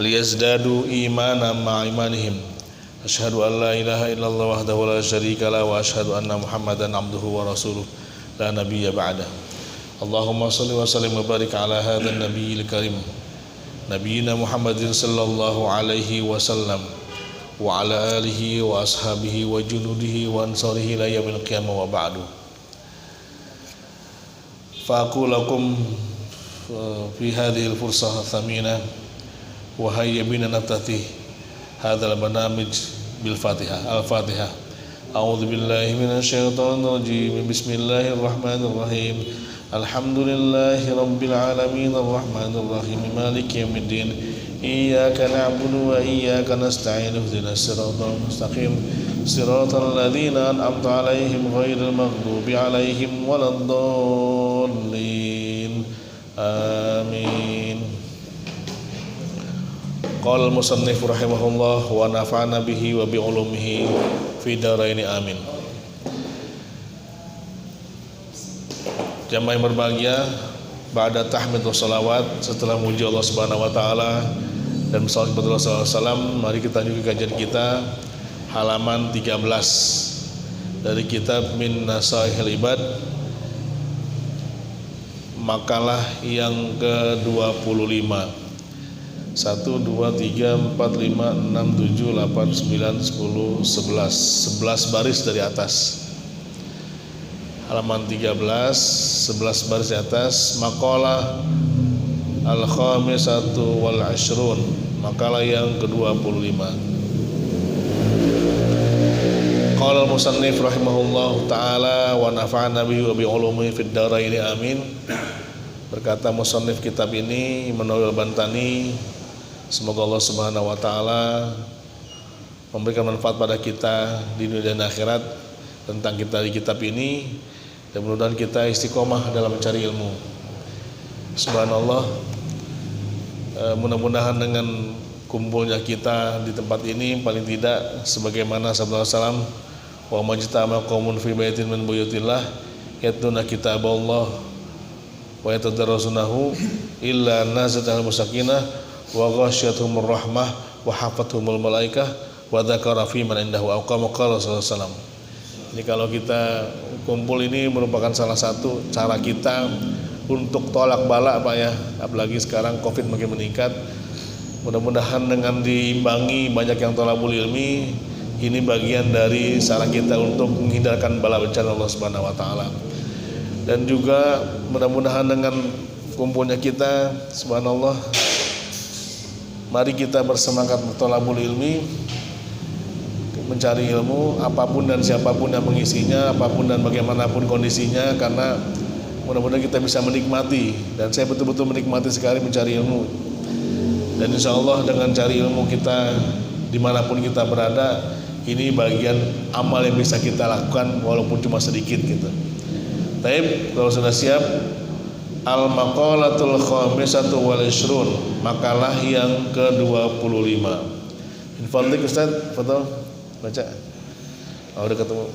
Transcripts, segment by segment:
liyazdadu imanan ma'a imanihim. Asyhadu an la ilaha illallah wahdahu la syarika lah wa asyhadu anna Muhammadan abduhu wa rasuluh la nabiyya ba'dah. Allahumma shalli wa sallim wa barik ala hadzal nabiyil karim nabiyina Muhammadin sallallahu alaihi wasallam wa ala alihi wa ashabihi wa junudihi wa ansarihi ila yaumil qiyamah wa ba'du. Fa aqulu lakum fi hadhihi al-fursah thamina wa hayya bina naftati hadzal barnamij bil Fatihah. Al-Fatihah. A'udzu billahi minasy syaithanir rajim. Bismillahirrahmanirrahim. Alhamdulillahi rabbil alamin arrahmanir rahim maliki yaumiddin. Iyyaka na'budu wa iyyaka nasta'in ihdinas siratal mustaqim siratal ladzina an'amta 'alaihim ghairil maghdubi 'alaihim waladdallin. Amin. Qala al-musannif rahimahullah wa nafa'ana bihi wa bi ulumihi fi dharain amin. Jamaah yang berbahagia, ba'da tahmid wa salawat, setelah memuji Allah Subhanahu wa taala dan bersalawat kepada Rasulullah SAW, mari kita lanjutkan kajian kita halaman 13 dari kitab Min Nasaihil Ibad, makalah yang ke-25. 1, 2, 3, 4, 5, 6, 7, 8, 9, 10, 11 baris dari atas. Halaman 13, 11 baris di atas. Maqalah al-khamisatu wal ashrun, makalah yang ke-25. Qala al-musannif rahimahullahu ta'ala wa nafa'ana bihi wa bi ulumihi fid dharain amin. Berkata musannif kitab ini Munawwir Bantani, semoga Allah Subhanahu wa taala memberikan manfaat pada kita di dunia dan akhirat tentang kita di kitab ini, dan mudah-mudahan kita istiqomah dalam mencari ilmu. Subhanallah, mudah-mudahan dengan kumpulnya kita di tempat ini paling tidak sebagaimana sabda Rasulullah SAW, wa majtama qaumun fi baitin min buyutillah yatluna kitaballah wa yatadarrasunahu illa nazalat al-sakinah wa ghasyiyatuhumur rahmah wa hafathumul malaikah wa dzakara fi man indahu au qala Rasulullah SAW. Ini kalau kita kumpul ini merupakan salah satu cara kita untuk tolak bala, Pak ya. Apalagi sekarang Covid makin meningkat. Mudah-mudahan dengan diimbangi banyak yang thalabul ilmi, ini bagian dari cara kita untuk menghindarkan bala bencana Allah Subhanahu wa taala. Dan juga mudah-mudahan dengan kumpulnya kita, subhanallah, mari kita bersemangat thalabul ilmi, mencari ilmu apapun dan siapapun yang mengisinya, apapun dan bagaimanapun kondisinya, karena mudah-mudahan kita bisa menikmati, dan saya betul-betul menikmati sekali mencari ilmu. Dan insya Allah dengan cari ilmu kita dimanapun kita berada, ini bagian amal yang bisa kita lakukan walaupun cuma sedikit gitu. Taib, kalau sudah siap, al-maqalatul khamisatu wal ishrun, makalah yang ke-25. Infadlik Ustaz, foto baca. Oh, udah ketemu.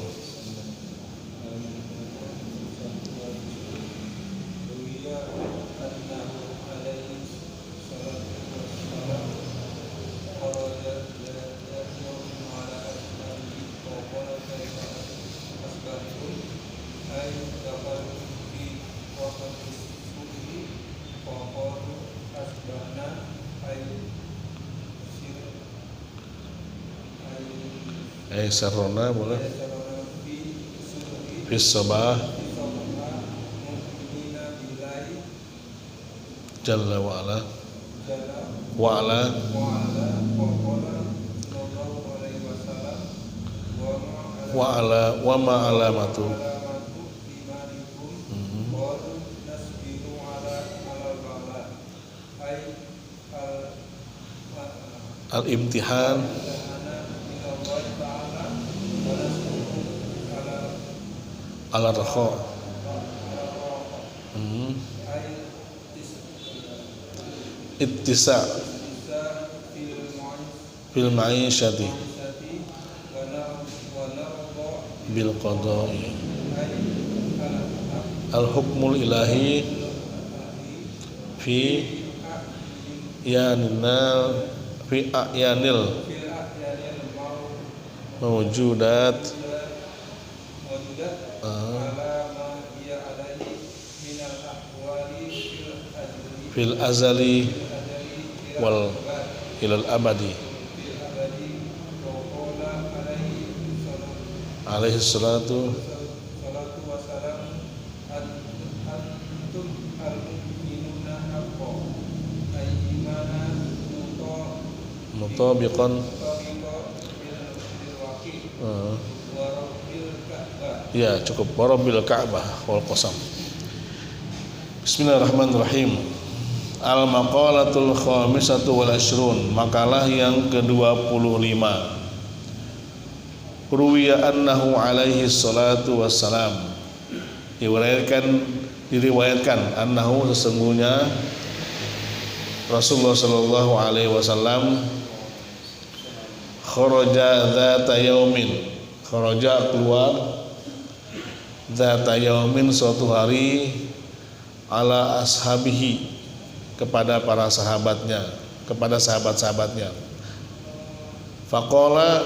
Sarona boleh fis sabah jalla wa ala wa ma alamatu al-imtihan al-rakha ittisa fil ma'isyati bil qada'i al hukmul ilahi fi yanil fi a'yanil mawjudat fil azali wal ilal abadi alaihi salatu mutabiqan ya cukup warabbil ka'bah wal qasam. Bismillahirrahmanirrahim. Al maqalatul khamisatu wal ashrun, makalah yang ke-25. Ruwiya annahu alaihi salatu wassalam, diriwayatkan annahu sesungguhnya Rasulullah sallallahu alaihi wasallam kharaja dzata yaumin, kharaja keluar dzata yaumin suatu hari ala ashabihi kepada para sahabatnya, kepada sahabat-sahabatnya. Faqala,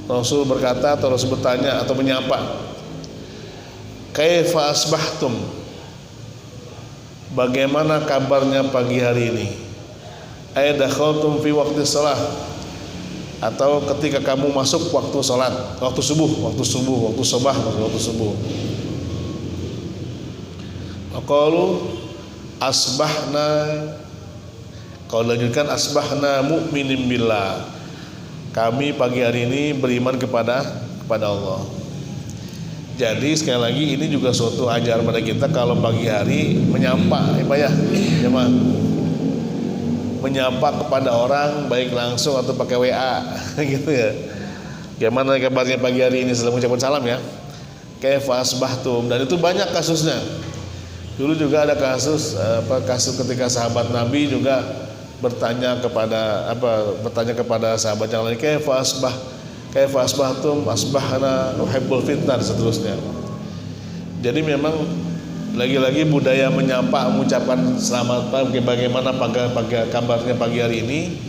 Rasul berkata atau Rasul bertanya atau menyapa, kaifa asbahtum, bagaimana kabarnya pagi hari ini? Ay dakhaltum fi waqti shalah, atau ketika kamu masuk waktu salat, waktu subuh, waktu sabah, waktu subuh. Aqalu asbahna, kau lanjutkan asbahna mu'minin billah, kami pagi hari ini beriman kepada Allah. Jadi sekali lagi ini juga suatu ajaran pada kita kalau pagi hari menyapa, menyapa kepada orang baik langsung atau pakai WA gitu ya. Gimana kabarnya pagi hari ini, setelah mengucapkan salam ya. Kaifa asbahtum, dan itu banyak kasusnya. Dulu juga ada kasus ketika sahabat Nabi juga bertanya kepada sahabat yang lain, kaifa asbahtum, asbahna uhibbul fitnah, dan seterusnya. Jadi memang lagi-lagi budaya menyapa, mengucapkan selamat pagi, bagaimana kabarnya pagi hari ini,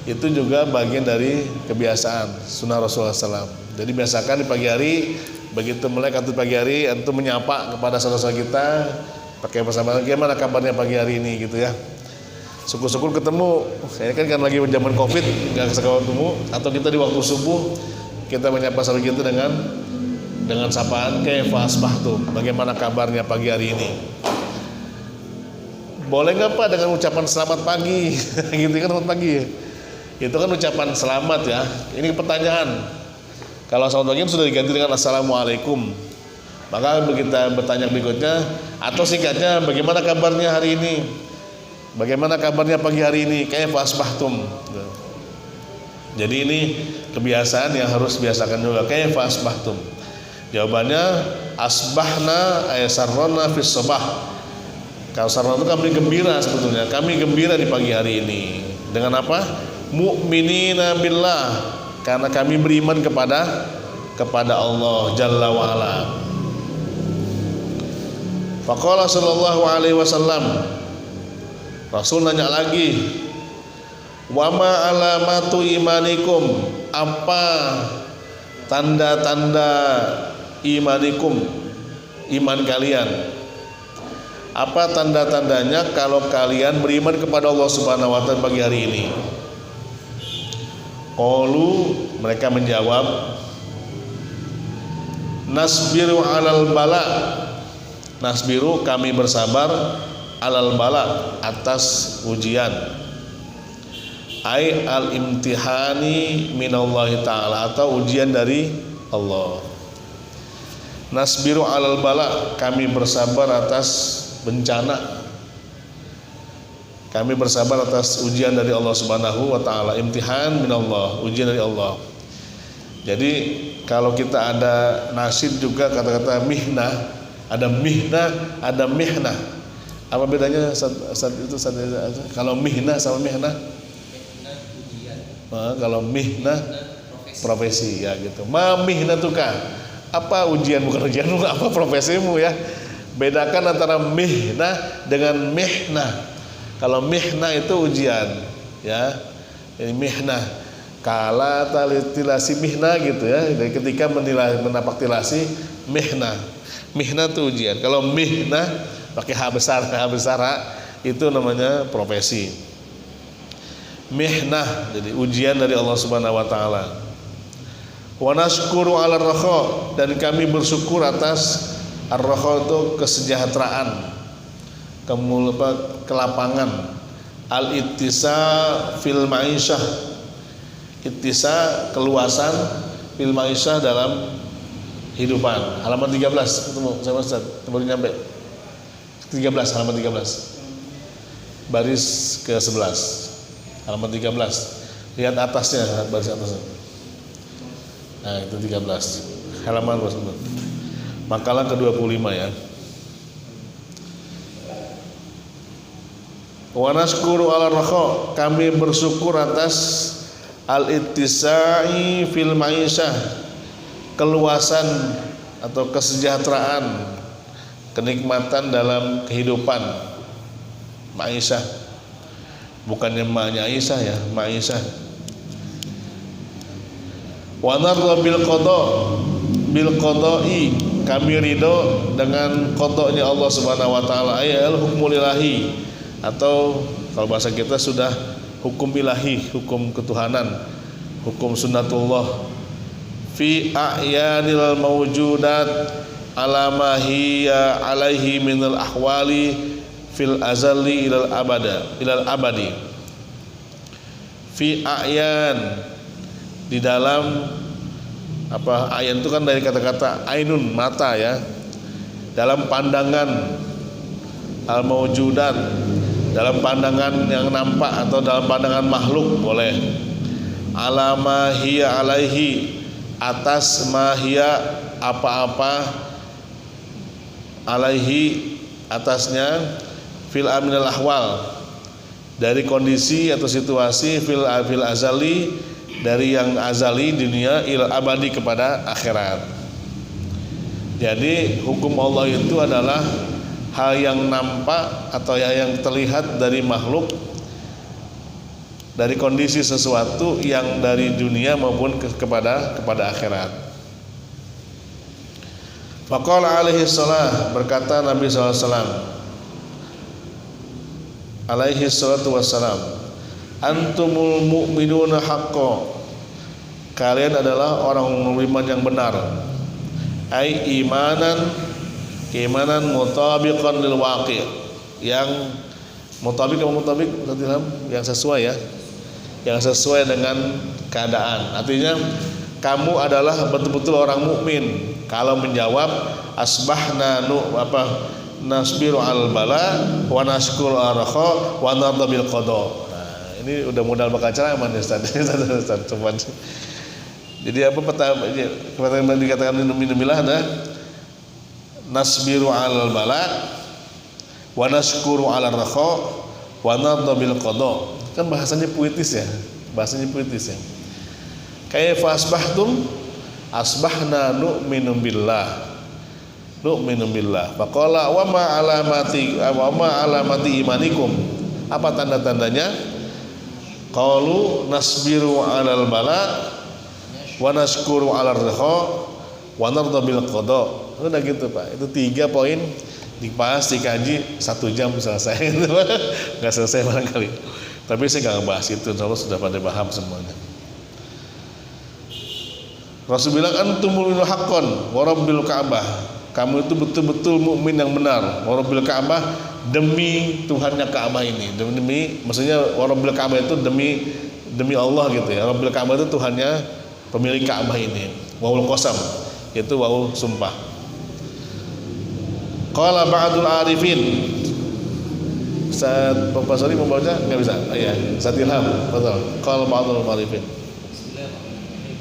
itu juga bagian dari kebiasaan sunnah Rasulullah SAW. Jadi biasakan di pagi hari, begitu mulai kantor pagi hari, antum menyapa kepada saudara-saudara kita pakai bersama, bagaimana kabarnya pagi hari ini gitu ya. Syukur-syukur ketemu, saya kan lagi zaman Covid nggak ketemu, atau kita di waktu subuh kita menyapa saudara kita dengan sapaan kaifa asbahtum, bagaimana kabarnya pagi hari ini. Boleh nggak Pak dengan ucapan selamat pagi gitu kan, selamat pagi, itu kan ucapan selamat ya. Ini pertanyaan, kalau selamat pagi sudah diganti dengan assalamualaikum, maka kita bertanya berikutnya, atau singkatnya bagaimana kabarnya hari ini, bagaimana kabarnya pagi hari ini, kaifa asbahtum. Jadi ini kebiasaan yang harus biasakan juga, kaifa asbahtum. Jawabannya asbahna ay sarrona fis sabah. Kalau sarrona itu kami gembira, sebetulnya kami gembira di pagi hari ini. Dengan apa? Mu'minina billah, karena kami beriman kepada Allah Jalla wa ala. Faqala sallallahu alaihi wasallam, Rasul nanya lagi, wa ma alamatu imanikum, apa tanda-tanda imanikum, iman kalian, apa tanda-tandanya kalau kalian beriman kepada Allah Subhanahu wa taala pagi hari ini? Qalu, mereka menjawab, nasbiru alal bala, nasbiru kami bersabar, alal bala atas ujian, ai al imtihani minallahi ta'ala, atau ujian dari Allah. Nasbiru alal bala, kami bersabar atas bencana, kami bersabar atas ujian dari Allah Subhanahu wa taala. Imtihan minallah, ujian dari Allah. Jadi kalau kita ada nasid juga kata-kata mihnah, ada mihnah, ada mihnah. Apa bedanya kalau mihnah sama mihnah? Kalau mihnah profesi ya gitu. Ma mihnatuka, apa ujian, bukan ujianmu, apa profesimu ya. Bedakan antara mihnah dengan mihnah. Kalau mihnah itu ujian, ya. Ini mihnah. Kala tilasi mihnah gitu ya. Jadi ketika menapak tilasi mihnah. Mihnah itu ujian. Kalau mihnah pakai H besar itu namanya profesi. Mihnah jadi ujian dari Allah Subhanahu wa taala. Wa nashkuru 'ala ar-rakha, dan kami bersyukur atas ar-rakha itu kesejahteraan, kelapangan. Al-ittisa fil ma'isyah, ittisa keluasan, fil ma'isyah dalam hidupan. Halaman 13 ketemu sama Ustaz, baru nyampe 13, halaman 13 baris ke 11, halaman 13, lihat atasnya, baris atasnya. Nah itu 13 halaman tersebut, makalah ke-25 ya. Wa nashkuru 'ala rakha, kami bersyukur atas al-ittisa'i fil ma'isyah, keluasan atau kesejahteraan, kenikmatan dalam kehidupan. Ma'isyah bukannya ma'nya Aisyah ya, ma'isyah. Wa narda bil qada'i, kami ridho dengan qadanya Allah Subhanahu wa taala, ayal hukmul ilahi, atau kalau bahasa kita sudah hukum ilahi, hukum ketuhanan, hukum sunnatullah fi a'yanil mawjudat ala ma hiya alaihi minal ahwali fil azali ilal abadi. Fi a'yan, di dalam apa, ayan itu kan dari kata-kata ainun, mata ya, dalam pandangan, al mawjudat, dalam pandangan yang nampak atau dalam pandangan makhluk boleh. Ala ma hiya alaihi, atas ma hiya apa-apa, alaihi atasnya, fil aminal ahwal, dari kondisi atau situasi, fil azali, dari yang azali dunia, il abadi kepada akhirat. Jadi hukum Allah itu adalah hal yang nampak atau yang terlihat dari makhluk, dari kondisi sesuatu yang dari dunia maupun kepada akhirat. Faqala alaihi salam, berkata Nabi SAW alaihi salatu wassalam, antumul mu'minuna haqqo, kalian adalah orang beriman yang benar, ai imanan mutabiqan lil waqi', yang mutabik yang sesuai ya, yang sesuai dengan keadaan. Artinya kamu adalah betul-betul orang mukmin kalau menjawab asbahna nasbiru al bala wa nashkuru ar-rakha wa narda bil qada. Nah, ini udah modal bakal ceramah nih Ustaz. Coba. Jadi apa pertama yang dikatakan minumillah ada nasbiru al bala wa nashkuru al rakha wa narda bil qada. Kan bahasanya puitis ya. Kaifa asbahtum? Asbahna nu'minu billah. Faqala wa ma alamati imanikum, apa tanda-tandanya? Qalu nasbiru 'alal bala wa nashkuru 'alar rakha wa narda bil qada. Udah gitu Pak. Itu 3 poin dibahas, dikaji 1 jam selesai. Enggak selesai barangkali. Tapi saya enggak ngebahas itu, insyaallah sudah pada paham semuanya. Rasul bilang antumul haqqan wa rabbil ka'bah, kamu itu betul-betul mukmin yang benar. Warabbil Ka'bah, demi Tuhannya Ka'bah ini. Demi, maksudnya warabbil Ka'bah itu demi Allah gitu ya. Warabbil Ka'bah itu Tuhannya pemilik Ka'bah ini. Wawul qasam, itu wawul sumpah. Qala ba'dul arifin. Ustaz Bapak Sari mau baca? Enggak bisa. Iya, Ustaz Ilham, betul. Qala ba'dul arifin. Bismillahirrahmanirrahim.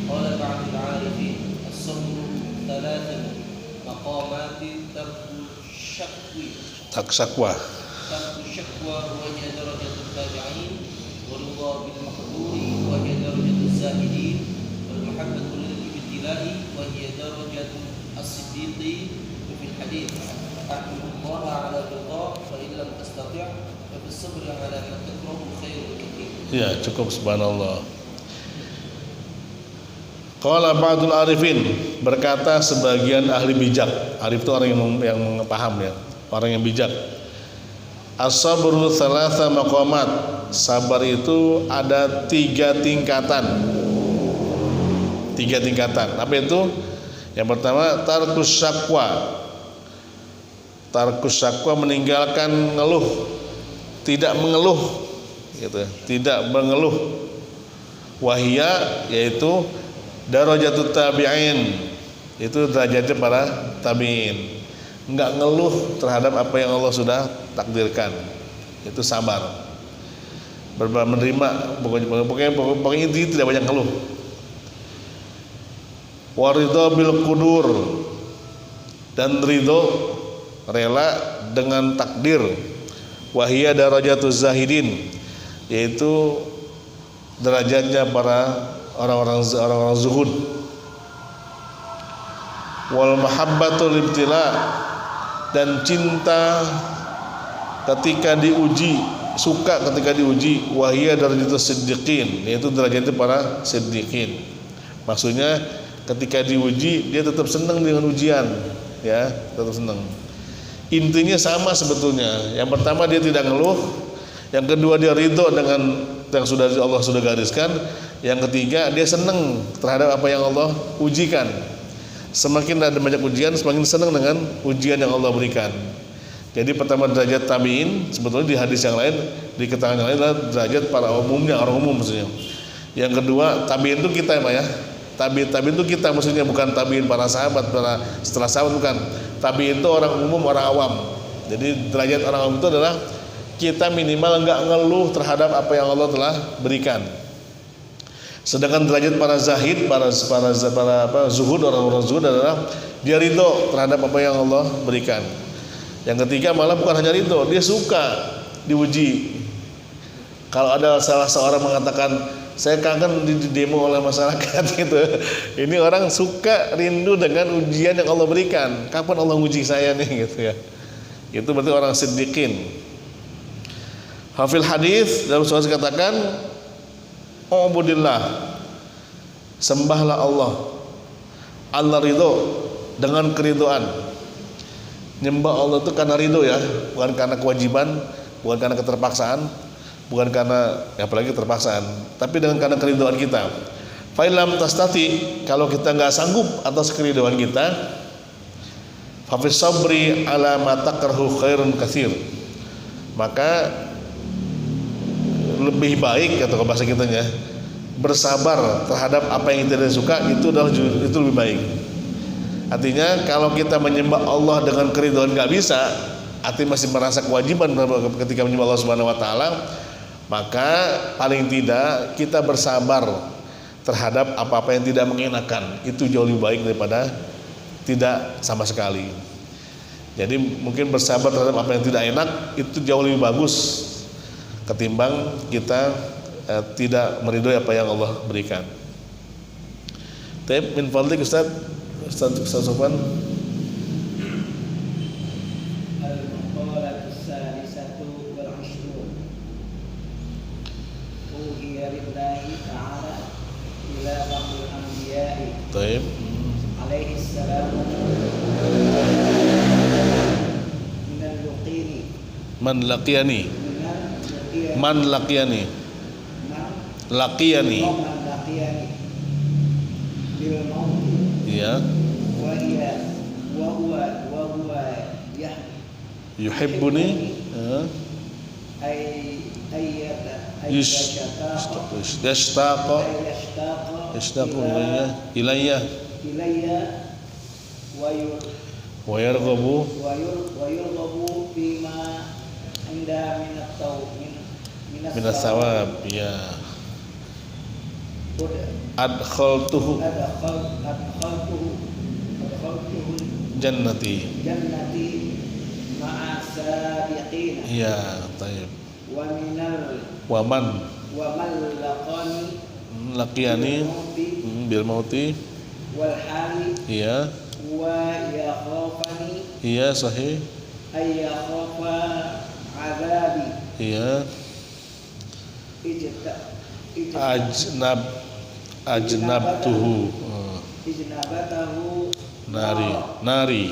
Qala ba'dul arifin, as-sabru thalathan maqamati tak syakwa huwa hiya darajatul tabi'in wal ridha bil maqduri wa hiya darajatul zahidin wal muhabbatu lil ibtila'i wa hiya darajatul as-siddiqi. Fil hadits ahmadu Allah ala ridha fa in lam tastati' ففي الصبر على ما تكره خير كثير. Ya, cukup, subhanallah. Qala ba'dul arifin, berkata sebagian ahli bijak. Arif itu orang yang paham ya, orang yang bijak. As-sabru thalatha maqamat. Sabar itu ada 3 tingkatan. 3 tingkatan. Apa itu? Yang pertama, tarkus syakwa. Tarkus syakwa, meninggalkan ngeluh, tidak mengeluh, gitu. Tidak mengeluh. Wahia, yaitu darajatut tabi'in, itu derajatnya para tabi'in. Enggak ngeluh terhadap apa yang Allah sudah takdirkan. Itu sabar. Menerima, pokoknya inti tidak banyak ngeluh. Waridho bil kudur, dan ridho, rela dengan takdir. Wahia darajatuz zahidin, yaitu derajatnya para orang-orang zuhud. Wal mahabbatul ibtila, dan cinta ketika diuji, suka ketika diuji. Wahia darajatus siddiqin, yaitu derajatnya para siddiqin. Maksudnya ketika diuji dia tetap senang dengan ujian, ya, tetap senang. Intinya sama sebetulnya. Yang pertama dia tidak ngeluh, yang kedua dia ridho dengan yang sudah Allah sudah gariskan, yang ketiga dia senang terhadap apa yang Allah ujikan. Semakin ada banyak ujian, semakin senang dengan ujian yang Allah berikan. Jadi pertama derajat tabi'in, sebetulnya di hadis yang lain, di keterangan yang lain adalah derajat para umumnya, orang umum maksudnya. Yang kedua tabi'in itu kita ya Pak ya. Tabi'in itu kita, maksudnya bukan tabi'in para sahabat, para setelah sahabat, bukan. Tabi'in itu orang umum, orang awam. Jadi derajat orang awam itu adalah kita minimal enggak ngeluh terhadap apa yang Allah telah berikan. Sedangkan derajat para zahid, para zuhud, orang-orang zuhud adalah dia ridho terhadap apa yang Allah berikan. Yang ketiga malah bukan hanya ridho, dia suka diuji. Kalau ada salah seorang mengatakan saya kangen di demo oleh masyarakat gitu, ini orang suka rindu dengan ujian yang Allah berikan. Kapan Allah uji saya nih gitu ya. Itu berarti orang siddiqin. Hafil hadis dalam surah dikatakan, "Ubudillah", sembahlah Allah. Allah ridho, dengan keridhaan. Nyembah Allah itu karena ridho ya, bukan karena kewajiban, bukan karena keterpaksaan, bukan karena apalagi terpaksaan, tapi dengan karena keridhaan kita. Fa'ilam tastati, kalau kita nggak sanggup atas keridhaan kita, fafis sabri ala ma takrahu khairun katsir, maka lebih baik atau bahasa kitanya bersabar terhadap apa yang kita tidak suka, itu lebih baik. Artinya kalau kita menyembah Allah dengan keridhaan nggak bisa, artinya masih merasa kewajiban ketika menyembah Allah Subhanahu wa taala, maka paling tidak kita bersabar terhadap apa-apa yang tidak mengenakan. Itu jauh lebih baik daripada tidak sama sekali. Jadi mungkin bersabar terhadap apa yang tidak enak itu jauh lebih bagus ketimbang kita tidak meridhoi apa yang Allah berikan. Taib min fadlik Ustaz Sofwan. Al-maqalatu as-salisatu wal 'ishrun. Uhiya lillahi ta'ala ila ba'dil anbiya'i. Taib. Alaihi salam. Minal luqini. Man laqiyani. Laqiyani. Bil maut. Ya. Wa huwa Yuhibbuni. Yashtaqu ilayya wa yarghabu bima inda min thawab. Ya. Adkhaltuhu jannati ma'a sabiqin. Ya, taib. Wa man laqiyani bil mauti wal hali. Iya. Wa yakhafani. Iya, sahih. Ay yakhafa azabi. ya ajnabtuhu ijnabatahu nari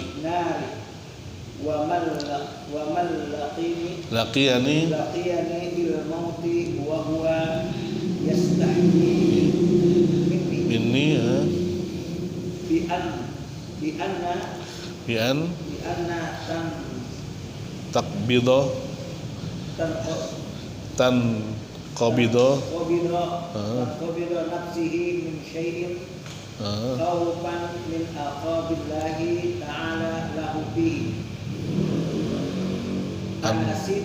wa man laqiyani bil mauti wa huwa yastahyi minni bi anna tan qabido nafsihi min syai'in khawfan min aqabillahi ta'ala lahu bihi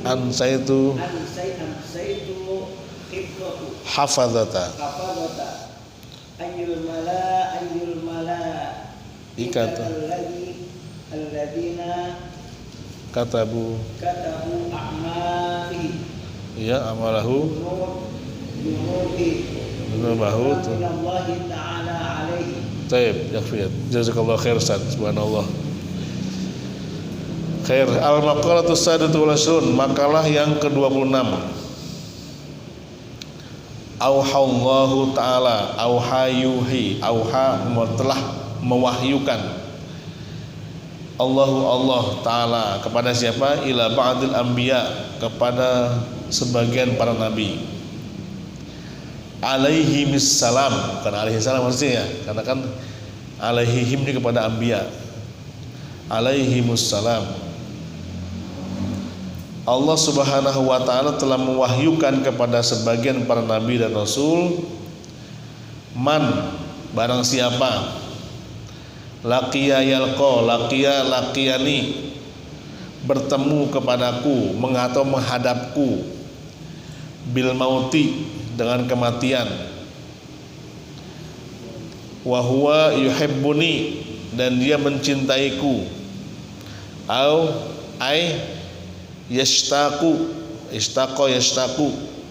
ansaitu hafazata ayyul mala ikata alladina katabu a'malihi ya amalahu dunubahu Allah ta'ala alaihi. Taib, yakfiyat. Jazakallah khair Ustaz. Subhanallah. Khair. Al-maqalatus sadatu wal ashrun, makalah yang ke-26. Auhallahu ta'ala, auha telah mewahyukan Allah ta'ala kepada siapa? Ila ba'dil anbiya, kepada sebagian para nabi. Alaihimissalam, bukan alaihissalam maksudnya ya, karena kan alaihim ini kepada anbiya. Alaihimussalam. Allah Subhanahu wa ta'ala telah mewahyukan kepada sebagian para nabi dan rasul, man, barang siapa, laqiya yalqa, laqiyani, bertemu kepadaku, atau menghadapku, bil mauti, dengan kematian, wa huwa yuhibbuni, dan dia mencintaiku, yashtaku,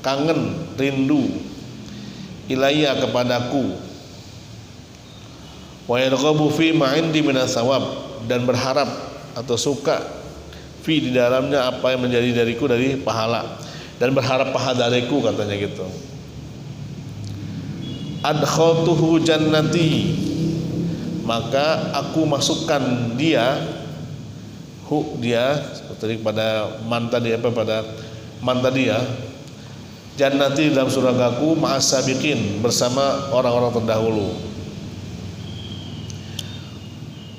kangen, rindu, ilayya, kepadaku, wa yarghabu fi ma indi minas sawab, dan berharap atau suka fi, di dalamnya apa yang menjadi dariku dari pahala, dan berharap pahala dariku, katanya gitu. Adkhaltuhu jannati, maka aku masukkan dia, seperti pada man tadi, pada man tadi ya, jannati, dalam surgaku, ma'asabiqin, bersama orang-orang terdahulu.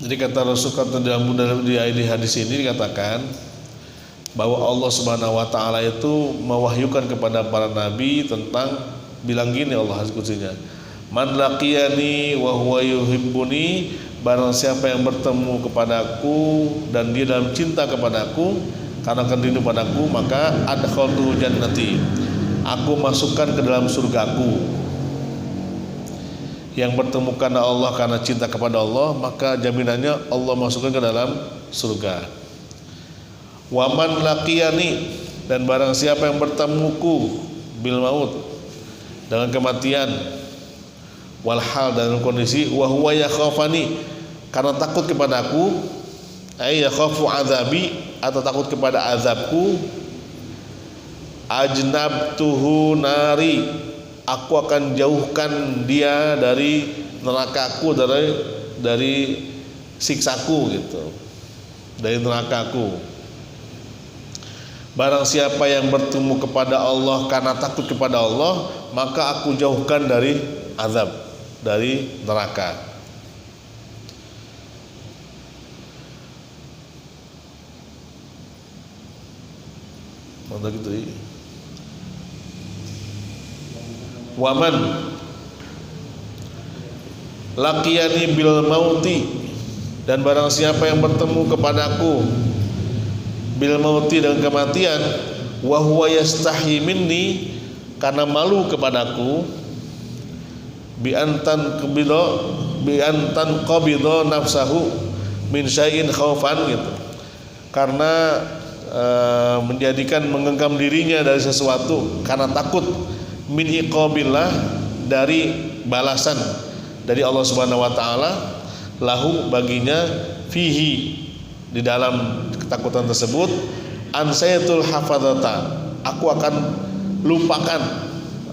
Jadi kata Rasul, kata dalam di hadis ini dikatakan bahwa Allah Subhanahu wa ta'ala itu mewahyukan kepada para nabi tentang, bilang gini Allah Azza, man laqiyani wa huwa yuhibbuni, barang siapa yang bertemu kepadaku dan dia dalam cinta kepadaku, karena akan rindu padaku, maka adkhaltu jannati, aku masukkan ke dalam surgaku. Yang bertemu karena Allah, karena cinta kepada Allah, maka jaminannya Allah masukkan ke dalam surga. Waman laqiyani, dan barang siapa yang bertemuku, bil maut, dengan kematian, walhal, dalam kondisi wa huwa yakhafani, karena takut kepadaku, ay yakhafu azabi, atau takut kepada azabku, ajnabtuhu nari, aku akan jauhkan dia dari nerakaku, dari siksaku gitu, dari nerakaku. Barang siapa yang bertemu kepada Allah karena takut kepada Allah, maka aku jauhkan dari azab, dari neraka. Mana gitu ya? Waman laqiyani bil mauti, dan barang siapa yang bertemu kepadaku bil mauti, dengan kematian, wa huwa yastahi minni, karena malu kepadaku, bi antan qabidha nafsahu min syai'in khaufan, gitu, karena menjadikan menggenggam dirinya dari sesuatu, karena takut, min iqabillah, dari balasan dari Allah Subhanahu wa ta'ala, lahu, baginya, fihi, di dalam ketakutan tersebut, ansaitul hafadzata, aku akan lupakan,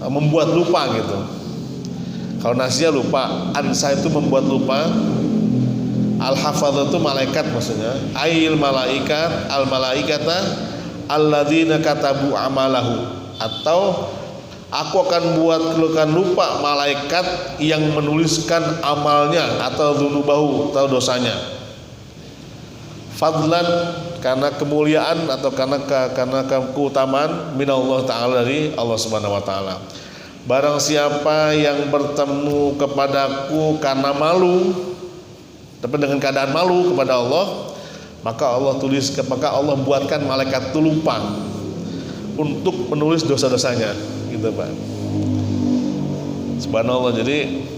membuat lupa gitu. Kalau nasya lupa, ansa itu membuat lupa. Al-hafadz itu malaikat maksudnya. Ail malaikat, al malaikata alladzina katabu amalahu, atau aku akan buatkan lupa malaikat yang menuliskan amalnya atau dzunubahu atau dosanya. Fadlan, karena kemuliaan atau karena keutamaan minallah ta'ala, dari Allah subhanahu wa ta'ala. Barang siapa yang bertemu kepadaku karena malu, tapi dengan keadaan malu kepada Allah, maka Allah buatkan malaikat itu lupa untuk menulis dosa-dosanya, gitu Pak. Subhanallah. Jadi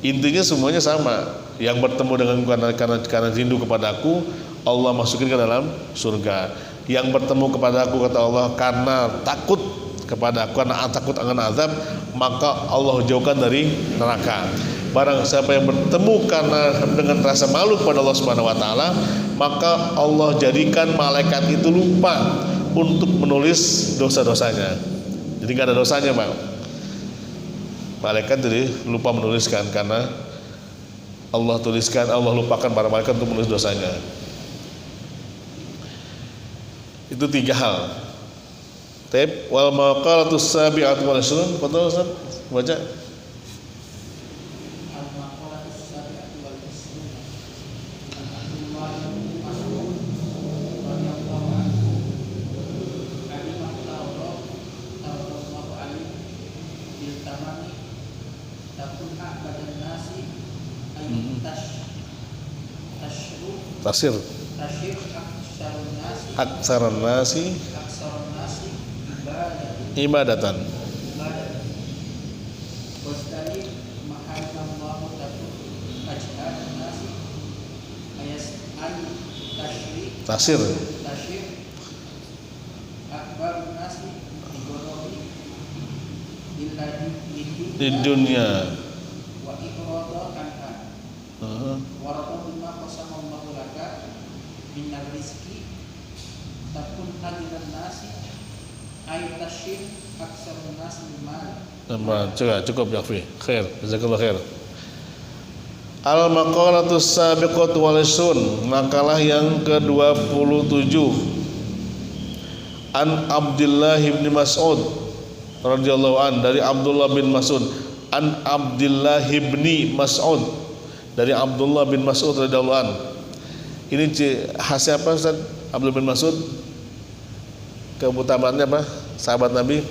intinya semuanya sama. Yang bertemu dengan karena rindu kepadaku, Allah masukin ke dalam surga. Yang bertemu kepadaku, kata Allah, karena takut kepadaku, karena takut akan azab, maka Allah jauhkan dari neraka. Barang siapa yang bertemu karena dengan rasa malu kepada Allah Subhanahu wa taala, maka Allah jadikan malaikat itu lupa untuk menulis dosa-dosanya. Jadi enggak ada dosanya, Pak. Malaikat jadi lupa menuliskan karena Allah lupakan para malaikat untuk menulis dosanya. Itu 3 hal. Taib wal maqalatus sabi'atu wal 20. Betul Ustaz? Baca. Tafsir aksaran nasi ibadatan. Tafsir di dunia. Cukup ya fi. Khair, jazakallahu khair. Al-maqalatus sabiqatu wal 20, makalah yang ke-27. An Abdullah bin Mas'ud radhiyallahu an, dari Abdullah bin Mas'ud. An Abdullah bin Mas'ud, dari Abdullah bin Mas'ud radhiyallahu an. Ini khas apa Ustaz? Abdullah bin Mas'ud keutamaannya apa? Sahabat Nabi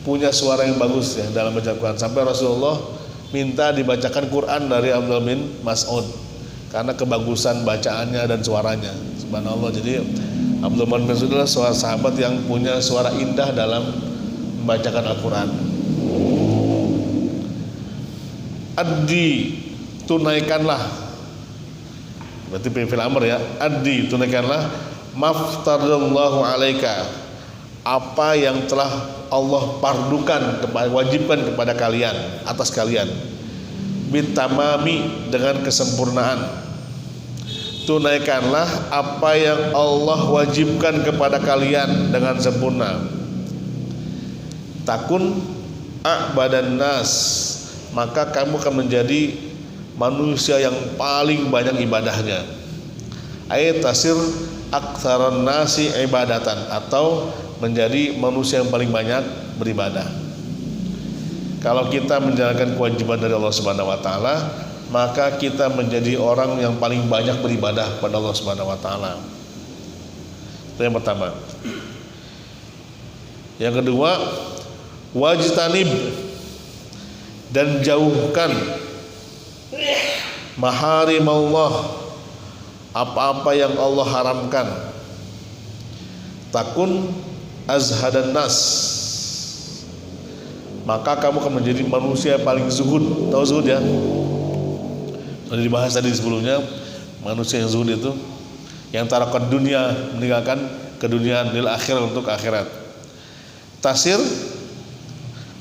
punya suara yang bagus ya dalam baca Quran, sampai Rasulullah minta dibacakan Quran dari Abdullah bin Mas'ud karena kebagusan bacaannya dan suaranya. Subhanallah. Jadi Abdullah bin Mas'ud adalah seorang sahabat yang punya suara indah dalam membacakan Al-Quran. Addi, tunaikanlah, berarti fi'il amr ya. Addi, tunaikanlah, maftaradallahu alaika, apa yang telah Allah pardukan, wajibkan kepada kalian, atas kalian, bitamami, dengan kesempurnaan. Tunaikanlah apa yang Allah wajibkan kepada kalian dengan sempurna. Takun a'badan nas, maka kamu akan menjadi manusia yang paling banyak ibadahnya. Ayat tasir aktsaran nasi ibadatan, atau menjadi manusia yang paling banyak beribadah. Kalau kita menjalankan kewajiban dari Allah Subhanahu wa taala, maka kita menjadi orang yang paling banyak beribadah pada Allah Subhanahu wa taala. Itu yang pertama. Yang kedua, wajtanib, dan jauhkan maharimallah, apa-apa yang Allah haramkan. Takun azhadan nas, maka kamu akan menjadi manusia paling zuhud. Tahu zuhud ya? Sudah dibahas tadi sebelumnya. Manusia yang zuhud itu yang tarakad dunia, meninggalkan keduniaan, lil akhirat, untuk akhirat. Tasir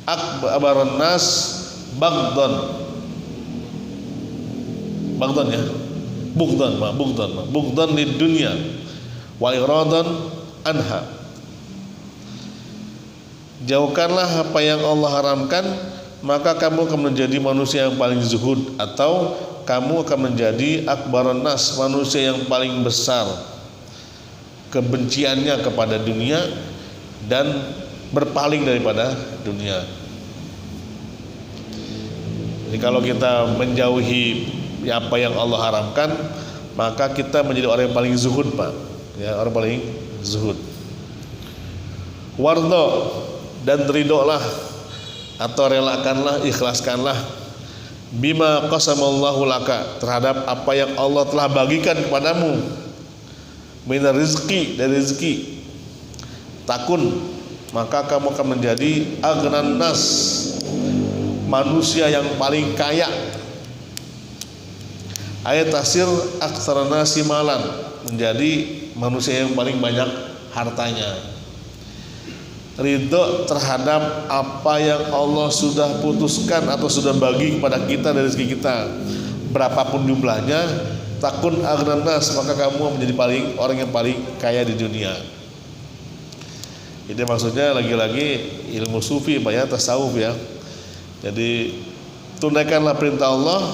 akbaran nas bagdan, bagdan ya, bugdan lid dunia wa iradan anha. Jauhkanlah apa yang Allah haramkan, maka kamu akan menjadi manusia yang paling zuhud, atau kamu akan menjadi akbaran nas, manusia yang paling besar kebenciannya kepada dunia dan berpaling daripada dunia. Jadi kalau kita menjauhi apa yang Allah haramkan, maka kita menjadi orang yang paling zuhud, Pak. Ya, orang paling zuhud. Wardo, dan ridholah atau relakanlah, ikhlaskanlah bima qasamallahu laka, terhadap apa yang Allah telah bagikan kepadamu, minar rizki, dari rezeki. Takun, maka kamu akan menjadi agnan nas, manusia yang paling kaya. Ayat tasir aksarana simalan, menjadi manusia yang paling banyak hartanya. Ridho terhadap apa yang Allah sudah putuskan atau sudah bagi kepada kita dari rezeki kita, berapapun jumlahnya. Takun agnan nas, maka kamu menjadi orang yang paling kaya di dunia. Ini maksudnya lagi-lagi ilmu sufi, Pak, ya, tasawuf ya. Jadi tunaikanlah perintah Allah,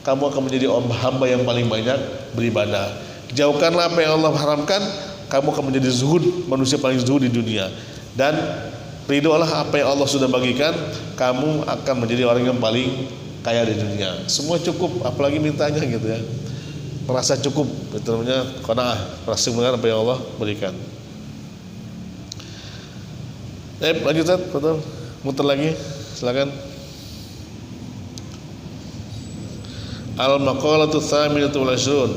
kamu akan menjadi hamba yang paling banyak beribadah. Jauhkanlah apa yang Allah haramkan, kamu akan menjadi zuhud, manusia paling zuhud di dunia. Dan ridholah apa yang Allah sudah bagikan, kamu akan menjadi orang yang paling kaya di dunia. Semua cukup, apalagi mintanya gitu ya. Merasa cukup, itu namanya qanaah, merasa dengan apa yang Allah berikan. Lanjut, betul. Muter lagi, silakan. Al-maqalatu tsaminatu wal 'ashrun.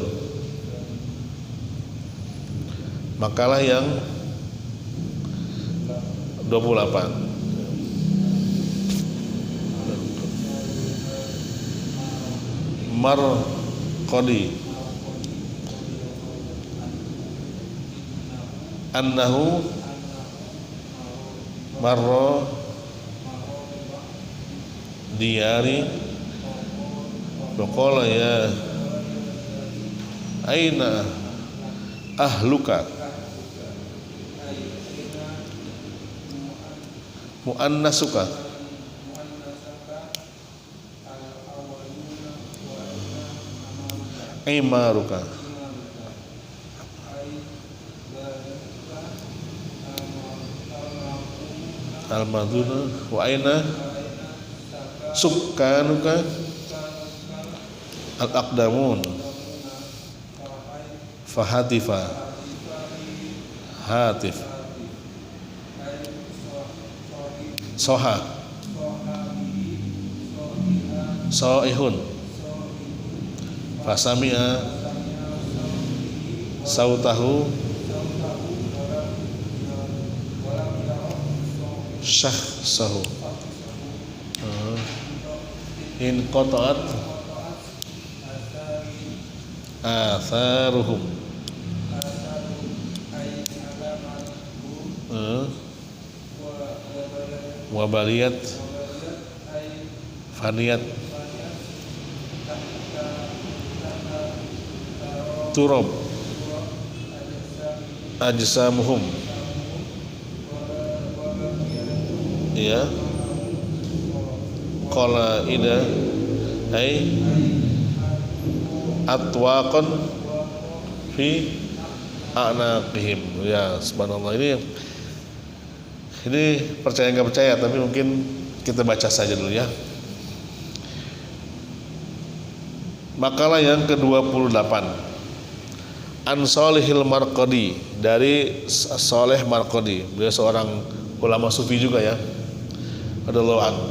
Makalah yang 28. Marqadi annahu marra diyari faqala ya aina ahluka muannasuka imaruka al-maduna wa aina sukkanuka al-aqdamun fahatifa hatif soha soihun fasami'a sautahu syahsahu in qata'at atharuhum wabaliyat faniyat turab ajsamuhum, ya, qala ida ay atwaqan fi a'naqihim. Ya, subhanallah, ini percaya nggak percaya, tapi mungkin kita baca saja dulu ya. Makalah yang ke-28, An Shalihil Marqadi, dari Shalih Marqadi. Beliau seorang ulama sufi juga ya, radhiyallahu anhu.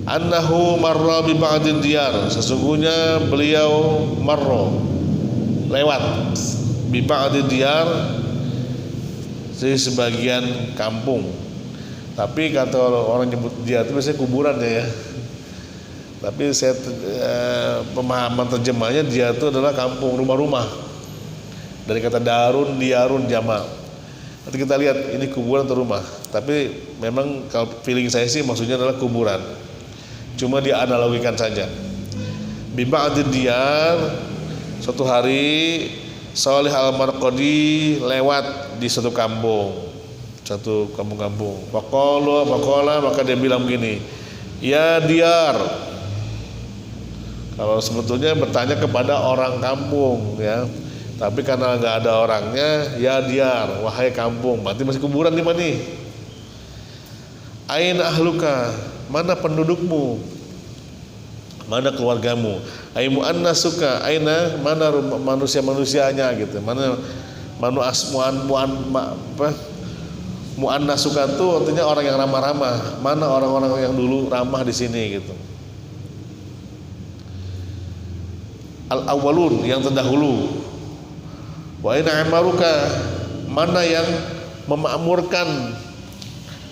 Annahu marra bi ba'did diyar, sesungguhnya beliau marra, lewat, bi ba'did diyar, di sebagian kampung. Tapi kata orang nyebut dia itu biasanya kuburan ya. Tapi saya pemahaman terjemahnya dia itu adalah kampung, rumah-rumah. Dari kata darun, diarun, jama'. Nanti kita lihat ini kuburan atau rumah. Tapi memang kalau feeling saya sih maksudnya adalah kuburan. Cuma dianalogikan saja. Bi ba'did diyar, suatu hari Shalih al-Marqadi lewat di suatu kampung. satu kampung-kampung. Faqala maka dia bilang begini, ya diyar. Kalau sebetulnya bertanya kepada orang kampung ya, tapi karena nggak ada orangnya, ya diyar, wahai kampung, berarti masih kuburan di mana nih? Aina ahluka, mana pendudukmu, mana keluargamu? Aimu annasuka, aina, mana manusia-manusianya gitu, mana muannasuka itu artinya orang yang ramah-ramah, mana orang-orang yang dulu ramah di sini gitu. Al-awwalun, yang terdahulu. Wa aina amaruka, mana yang memakmurkan?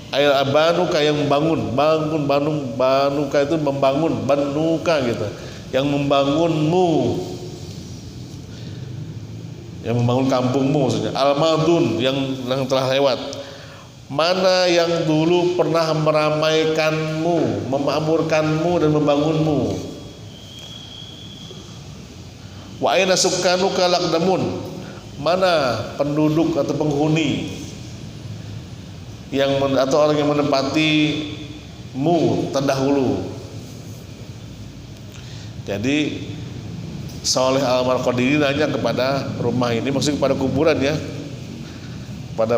Ayat abanuka, yang banuka itu membangun, banuka gitu, yang membangunmu, yang membangun kampungmu maksudnya. Al-madun, yang telah lewat, mana yang dulu pernah meramaikanmu, memakmurkanmu dan membangunmu. Wa aina sukkanuka laqdamun, mana penduduk atau penghuni atau orang yang menempatimu terdahulu. Jadi Saleh Al-Marqadiri nanya kepada rumah ini, maksudnya kepada kuburan ya, pada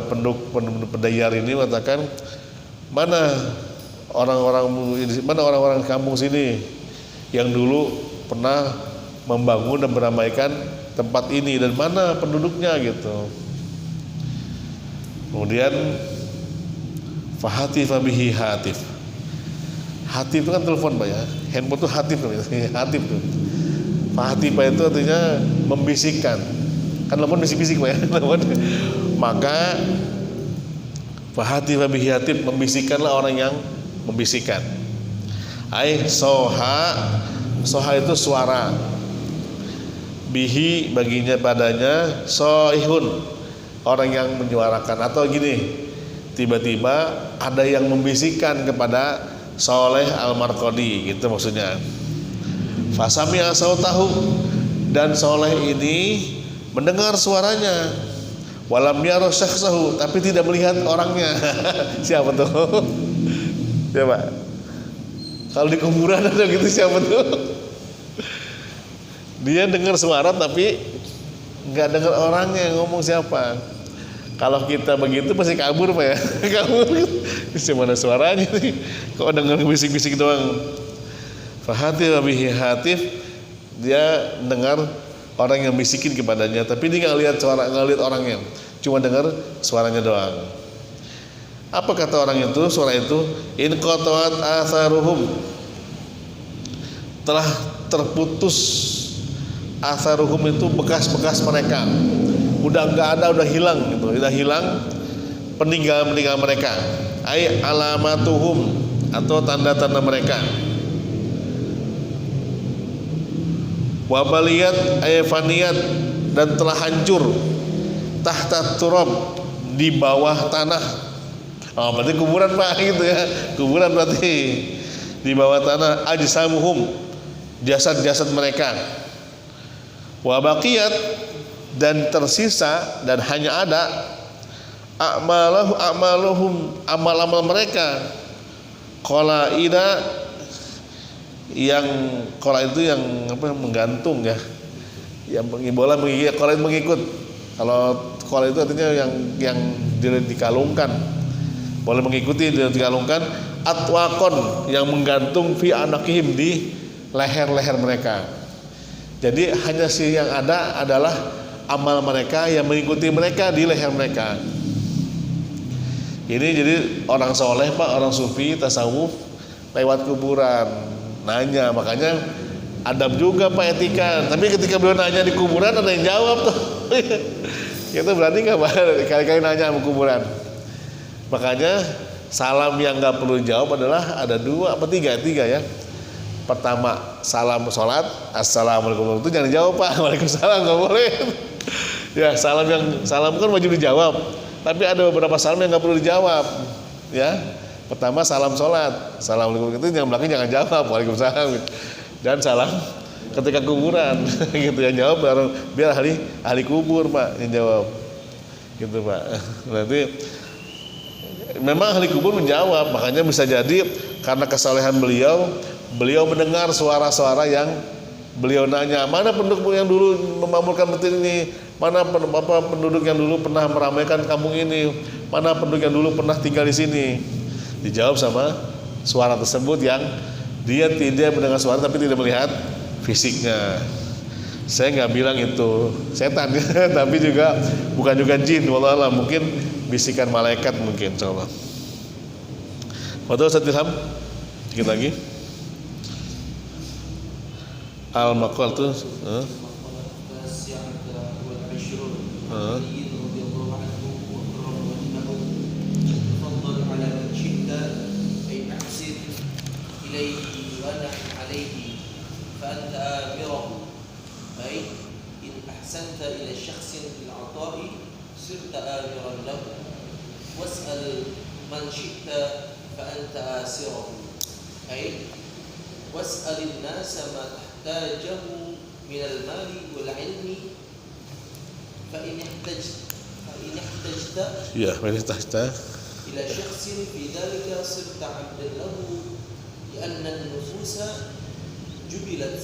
pendayar ini, mengatakan mana orang-orang kampung sini yang dulu pernah membangun dan meramaikan tempat ini, dan mana penduduknya gitu. Kemudian fahatif bihi hatif. Hatif itu kan telepon Pak ya. Handphone itu hatif namanya. Hatif tuh. Fahatif itu artinya membisikkan. Kan telepon bisik-bisik Pak ya. Maka fahatif bihi hatif, membisikkanlah orang yang membisikkan. Soha itu suara. Bihi baginya padanya, soihun, orang yang menyuarakan. Atau gini, tiba-tiba ada yang membisikkan kepada Saleh Al-Marqadi gitu maksudnya. Fasami'a sautahu, dan Saleh ini mendengar suaranya. Walam yara syakhsahu, tapi tidak melihat orangnya. Siapa tuh? Siapa? Kalau di kuburan ada gitu, siapa tuh? Dia dengar suara tapi nggak dengar orangnya, ngomong siapa. Kalau kita begitu pasti kabur Pak ya. Kabur. Gimana suaranya nih? Kok dengar bisik-bisik doang. Fahatif bihi hatif, dia dengar orang yang bisikin kepadanya, tapi dia nggak lihat suara, nggak lihat orangnya, cuma dengar suaranya doang. Apa kata orang itu? Suara itu, in qata'at atharuhum, telah terputus atharuhum itu bekas-bekas mereka. Udah nggak ada, udah hilang gitu, udah hilang peninggalan mereka. Ai alamatuhum, atau tanda-tanda mereka. Wabaliyat ay faniyat, dan telah hancur. Tahta turab, di bawah tanah. Oh, berarti kuburan Pak gitu ya. Kuburan berarti di bawah tanah. Ajsamuhum, jasad-jasad mereka. Wabaqiyat, dan tersisa dan hanya ada amaluhum, amal-amal mereka. Qalaida, yang qala itu yang apa, menggantung ya, yang bola mengikut, qala itu mengikut. Kalau qala itu artinya yang dikalungkan, boleh mengikuti, dikalungkan. Atwaqon, yang menggantung fi anaqihim, di leher-leher mereka. Jadi hanya yang ada adalah amal mereka yang mengikuti mereka di leher mereka. Ini jadi orang soleh Pak, orang sufi, tasawuf, lewat kuburan nanya. Makanya adab juga Pak, etika. Tapi ketika beliau nanya di kuburan, ada yang jawab tuh. Itu berarti nggak Pak, kali-kali nanya di kuburan. Makanya salam yang nggak perlu jawab adalah ada dua apa tiga ya. Pertama, salam sholat, assalamualaikum, itu jangan dijawab Pak. Waalaikumsalam, nggak boleh. Ya, salam kan wajib dijawab. Tapi ada beberapa salam yang nggak perlu dijawab. Ya, pertama salam sholat, assalamualaikum, itu yang belakang jangan jawab, waalaikumsalam. Dan salam ketika kuburan, gitu yang jawab biar ahli kubur Pak yang jawab, gitu Pak. Berarti Memang ahli kubur menjawab, makanya bisa jadi karena kesalehan beliau mendengar suara-suara yang beliau nanya, mana penduduk yang dulu memakmurkan masjid ini, mana penduduk yang dulu pernah meramaikan kampung ini, mana penduduk yang dulu pernah tinggal di sini. Dijawab sama suara tersebut yang dia tidak mendengar suara tapi tidak melihat fisiknya. Saya nggak bilang itu setan, tapi juga bukan juga jin, wallahualam, mungkin bisikan malaikat mungkin, insyaallah. Betul Ustaz Ilham? Dikit lagi. Al-Maqal tuh أحسنت إلى شخص في العطاء صرت آمرا له واسأل من شئت فأنت آسره أي واسأل الناس ما تحتاجه من المال والعلم فإن احتجت إلى شخص في ذلك صرت عبدا له لأن النفوس جبلت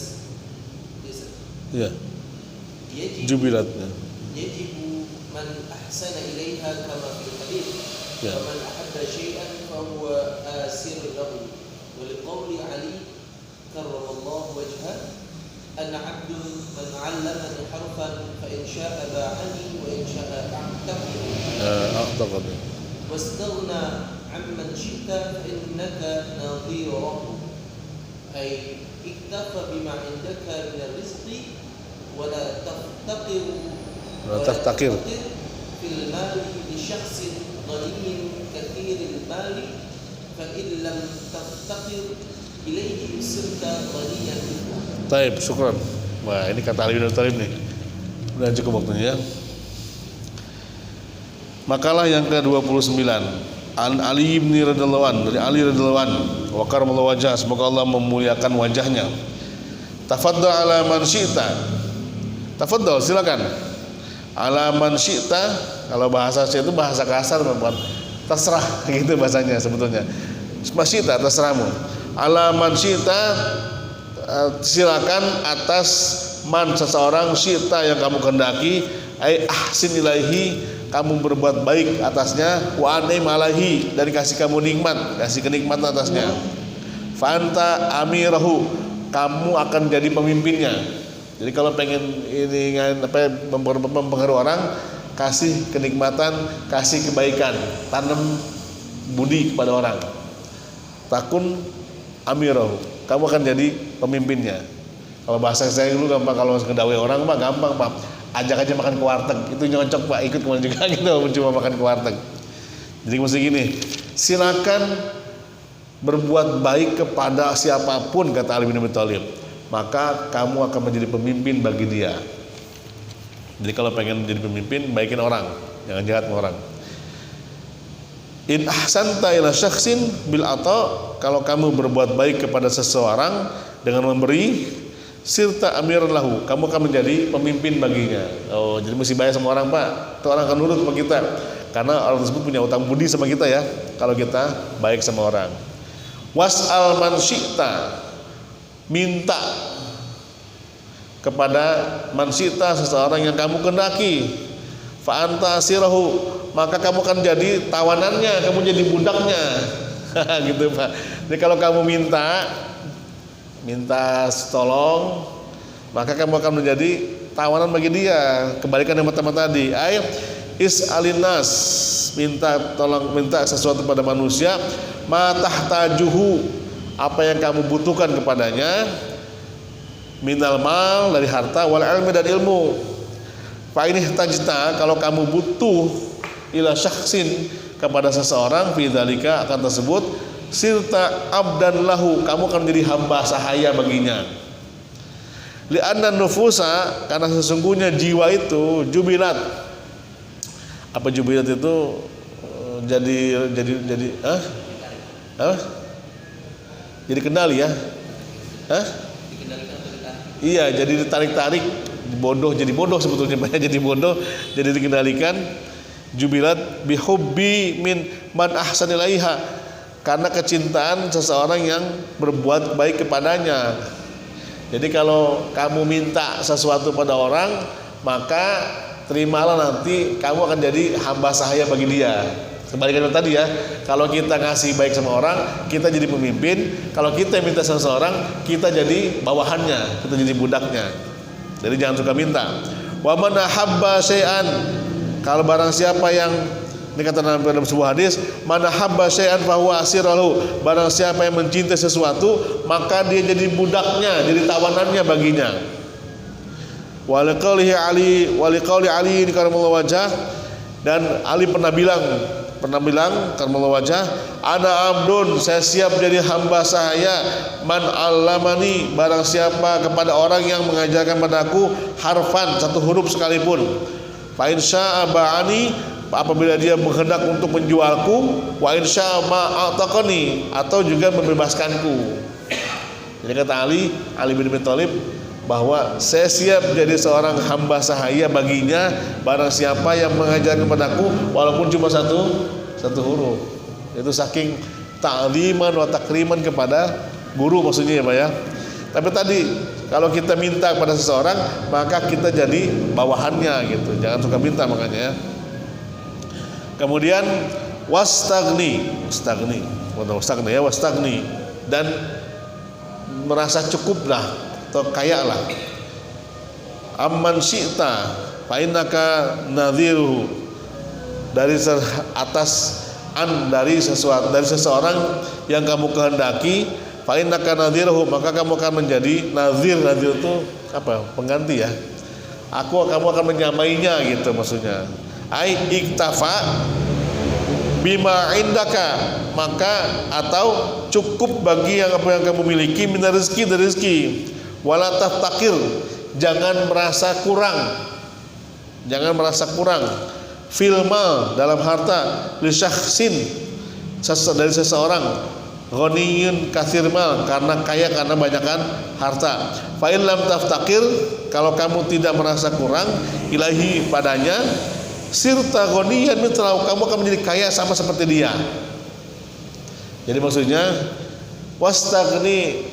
يجب من أحسن إليها كما في الحديث ومن أحب شيئا فهو آسر له ولقول علي كرم الله وجهه أنا عبد من علمني حرفا فإن شاء باعني وإن شاء أعتقد واستغنى عمن شئت فإنك نظيره أي اكتفى بما عندك من الرزق ولا تفتقر في المال لشخص غني كثير المال فإن لم تفتقر إليه صرت غنيا. Baik, syukran. Wah, ini kata Ali bin Abi Thalib nih. Udah cukup waktunya ya. Makalah yang ke-29. An Ali bin radhiyallahu an, dari Ali radhiyallahu an, wa karamallahu wajhah, semoga Allah memuliakan wajahnya. Tafaddal ala man syi'ta. Tafaddal, silakan. Ala man syi'ta, kalau bahasa saya itu bahasa kasar, bukan terserah gitu bahasanya sebetulnya. Masyi'ta, terserahmu. Ala man syi'ta, silakan atas man seseorang syi'ta yang kamu kehendaki, ai ahsin ilaihi, kamu berbuat baik atasnya, wa an'im alaihi, dan kasih kamu nikmat, kasih kenikmatan atasnya. Fa anta amirahu, kamu akan jadi pemimpinnya. Jadi kalau pengen ini mempengaruhi orang, kasih kenikmatan, kasih kebaikan, tanam budi kepada orang. Takun amirahu, kamu akan jadi pemimpinnya. Kalau bahasa saya dulu gampang, kalau ngedawai orang mah gampang Pak, ajak aja makan ke warteg, itu nyocok Pak, ikut kemana juga gitu, cuma makan ke warteg. Jadi mesti gini, silakan berbuat baik kepada siapapun, kata Ali bin Abi Thalib, maka kamu akan menjadi pemimpin bagi dia. Jadi kalau pengen jadi pemimpin, baikin orang, jangan jahat sama orang. In ahsanta ila syakhsin bil ata, kalau kamu berbuat baik kepada seseorang dengan memberi, sirta amiran lahu, kamu akan menjadi pemimpin baginya. Oh, jadi mesti bayar sama orang Pak, itu orang akan nurut sama kita, karena orang tersebut punya utang budi sama kita ya, kalau kita baik sama orang. Was'al man syi'ta, minta kepada man syi'ta, seseorang yang kamu kehendaki. Fa anta sirahu, maka kamu akan jadi tawanannya, kamu jadi budaknya. Gitu Pak. Jadi kalau kamu minta tolong, maka kamu akan menjadi tawanan bagi dia. Kebalikan yang pertama tadi, ay is'alinas, minta tolong, minta sesuatu pada manusia, ma tahtajuhu, apa yang kamu butuhkan kepadanya, minal mal, dari harta, wal ilmi, dan ilmu. Fa ini tajta, kalau kamu butuh ila syakhsin, kepada seseorang, fi dzalika, akan tersebut, sirta abdan lahu, kamu akan menjadi hamba sahaya baginya. Li'anna nufusa, karena sesungguhnya jiwa itu jubilat. Apa jubilat itu? Jadi jadi kendali ya? Iya, jadi ditarik-tarik, bodoh jadi bodoh sebetulnya, banyak jadi bodoh, jadi dikendalikan. jubilat bihubbi min man ahsan ilaiha, karena kecintaan seseorang yang berbuat baik kepadanya. Jadi kalau kamu minta sesuatu pada orang, maka terimalah, nanti kamu akan jadi hamba sahaya bagi dia. Kebalikan tadi ya, kalau kita ngasih baik sama orang, kita jadi pemimpin. Kalau kita minta sama seseorang, kita jadi bawahannya, kita jadi budaknya. Jadi jangan suka minta. Wa man ahabba syai'an, kalau barang siapa yang, ini kata Nabi dalam sebuah hadis, man ahabba syai'an fa huwa asirahu, barang siapa yang mencintai sesuatu, maka dia jadi budaknya, jadi tawanannya baginya. Wa liqaulihi Ali karamallahu wajah, dan Ali pernah bilang karamallahu wajah, ana abdun, saya siap jadi hamba sahaya, man allamani, barang siapa kepada orang yang mengajarkan padaku harfan, satu huruf sekalipun, fa in syaa ba'ani, apabila dia menghendak untuk menjualku, wa in syaa ma'ataqani, atau juga membebaskanku. Jadi kata Ali bin Abi Thalib bahwa saya siap jadi seorang hamba sahaya baginya barang siapa yang mengajarkan kepadaku walaupun cuma satu huruf. Itu saking ta'ziman wa takriman kepada guru maksudnya ya Pak ya. Tapi tadi kalau kita minta kepada seseorang, maka kita jadi bawahannya gitu. Jangan suka minta makanya ya. Kemudian wastagni dan merasa cukuplah atau kaya lah. Amman syi'ta fa innaka nadhiruhu, dari atas dari seseorang yang kamu kehendaki, fa innaka nadhiruhu, maka kamu akan menjadi nadhir. Nadhir itu apa? Pengganti ya. Kamu akan menyamainya gitu maksudnya. Ai iktafa bima indaka, maka atau cukup bagi yang apa yang kamu miliki, minar rezeki, dari rezeki. Wala taftakir, jangan merasa kurang filmal, dalam harta, li syakhsin, dari seseorang, ghaniyun katsir mal, karena kaya karena banyakan harta. Fa in lam taftakir, kalau kamu tidak merasa kurang, ilahi padanya, sirta ghaniyan mithlahu, kamu akan menjadi kaya sama seperti dia. Jadi maksudnya wastagni,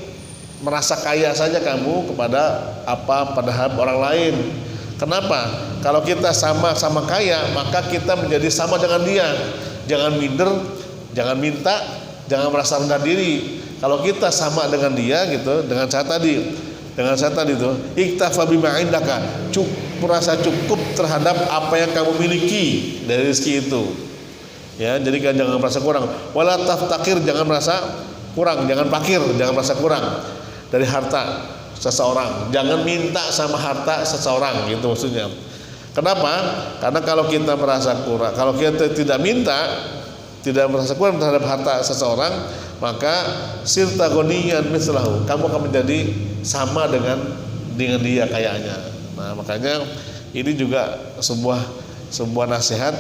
merasa kaya saja kamu kepada orang lain. Kenapa? Kalau kita sama-sama kaya, maka kita menjadi sama dengan dia. Jangan minder, jangan minta, jangan merasa rendah diri. Kalau kita sama dengan dia gitu, dengan saya tadi itu, iktafa bima indaka, merasa cukup terhadap apa yang kamu miliki dari rezeki itu. Ya, jadi jangan merasa kurang. Wala taftakir, jangan merasa kurang, jangan pakir, jangan merasa kurang dari harta seseorang. Jangan minta sama harta seseorang, gitu maksudnya. Kenapa? Karena kalau kita merasa kurang, kalau kita tidak merasa kurang terhadap harta seseorang, maka sirta ghaniyan mithlahu, kamu akan menjadi sama dengan dia kayaknya. Nah, makanya ini juga sebuah nasihat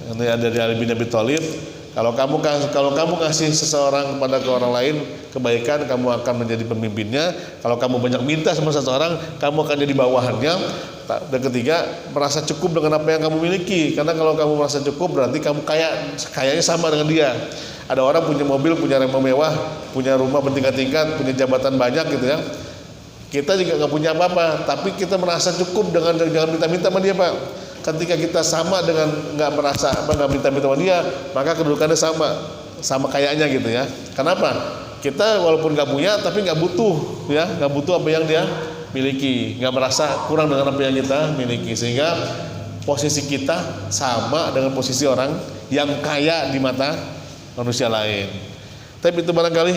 yang ada dari Ali bin Abi Thalib. Kalau kamu kasih seseorang kepada orang lain kebaikan, kamu akan menjadi pemimpinnya. Kalau kamu banyak minta sama seseorang, kamu akan jadi bawahannya. Dan ketiga, merasa cukup dengan apa yang kamu miliki. Karena kalau kamu merasa cukup, berarti kamu kayaknya sama dengan dia. Ada orang punya mobil, punya rumah mewah, punya rumah bertingkat-tingkat, punya jabatan banyak gitu ya. Kita juga nggak punya apa-apa, tapi kita merasa cukup dengan jangan minta-minta sama dia, Pak. Ketika kita sama dengan nggak minta-minta sama dia, maka kedudukannya sama kayaknya gitu ya. Kenapa? Kita walaupun nggak punya, tapi nggak butuh apa yang dia miliki, nggak merasa kurang dengan apa yang kita miliki, sehingga posisi kita sama dengan posisi orang yang kaya di mata manusia lain. Tapi itu barangkali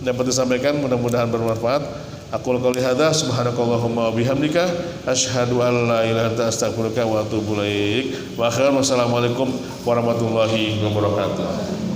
dapat disampaikan, mudah-mudahan bermanfaat. Aku qouli hadza, subhanakallahumma wa bihamdika, asyhadu an la ilaha illa anta, astaghfiruka wa atubu ilaik. Wa akhiran, wassalamualaikum warahmatullahi wabarakatuh.